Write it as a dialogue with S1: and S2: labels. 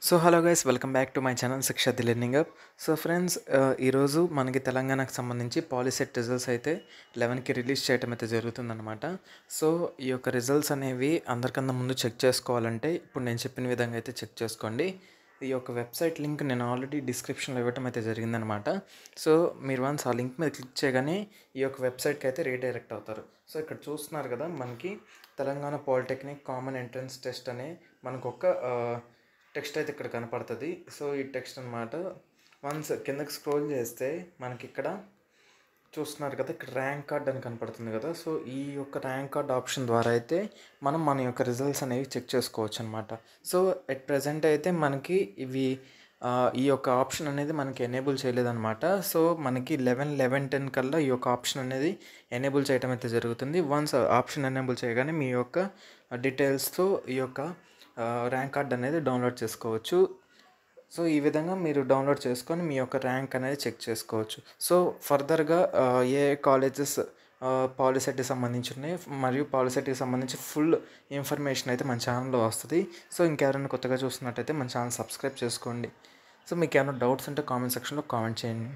S1: So hello guys, welcome back to my channel శిక్ష learning up. So friends, ఈరోజు మనకి తెలంగాణకు సంబంధించి పాలిసెట్ రిజల్ట్స్ అయితే 11కి రిలీజ్ చేయడం అయితే జరుగుతుందన్నమాట. సో ఈ యొక్క రిజల్ట్స్ అనేవి అందరికన్నా ముందు చెక్ చేసుకోవాలంటే ఇప్పుడు నేను చెప్పిన విధంగా అయితే చెక్ చేసుకోండి. ఈ యొక్క వెబ్సైట్ లింక్ నేను ఆల్రెడీ డిస్క్రిప్షన్లో ఇవ్వటం అయితే జరిగిందనమాట. సో మీరు వన్స్ ఆ లింక్ మీద క్లిక్ చేయగానే ఈ యొక్క వెబ్సైట్కి అయితే రీడైరెక్ట్ అవుతారు. సో ఇక్కడ చూస్తున్నారు కదా, మనకి Telangana polytechnic common entrance test అనే మనకు ఒక టెక్స్ట్ అయితే ఇక్కడ కనపడుతుంది. సో ఈ టెక్స్ట్ అనమాట. వన్స్ కిందకి స్క్రోల్ చేస్తే మనకి ఇక్కడ చూస్తున్నారు కదా, ఇక్కడ ర్యాంక్ కార్డ్ అని కనపడుతుంది కదా. సో ఈ యొక్క ర్యాంక్ కార్డ్ ఆప్షన్ ద్వారా అయితే మనం మన యొక్క రిజల్ట్స్ అనేవి చెక్ చేసుకోవచ్చు అనమాట. సో ఎట్ ప్రజెంట్ అయితే మనకి ఈ యొక్క ఆప్షన్ అనేది మనకి ఎనేబుల్ చేయలేదన్నమాట. సో మనకి 11/11/10 కల్లా ఈ యొక్క ఆప్షన్ అనేది ఎనేబుల్ చేయడం అయితే జరుగుతుంది. వన్స్ ఆప్షన్ ఎనేబుల్ చేయగానే మీ యొక్క డీటెయిల్స్తో ఈ యొక్క ర్యాంక్ కార్డ్ అనేది డౌన్లోడ్ చేసుకోవచ్చు. సో ఈ విధంగా మీరు డౌన్లోడ్ చేసుకొని మీ యొక్క ర్యాంక్ అనేది చెక్ చేసుకోవచ్చు. సో ఫర్దర్గా ఏ కాలేజెస్ పాలిసెట్కి సంబంధించి ఉన్నాయి మరియు పాలిసెట్కి సంబంధించి ఫుల్ ఇన్ఫర్మేషన్ అయితే మన ఛానల్లో వస్తుంది. సో ఇంకెవరైనా కొత్తగా చూస్తున్నట్టయితే మన ఛానల్ సబ్స్క్రైబ్ చేసుకోండి. సో మీకు ఏమైనా డౌట్స్ ఉంటే కామెంట్ సెక్షన్లో కామెంట్ చేయండి.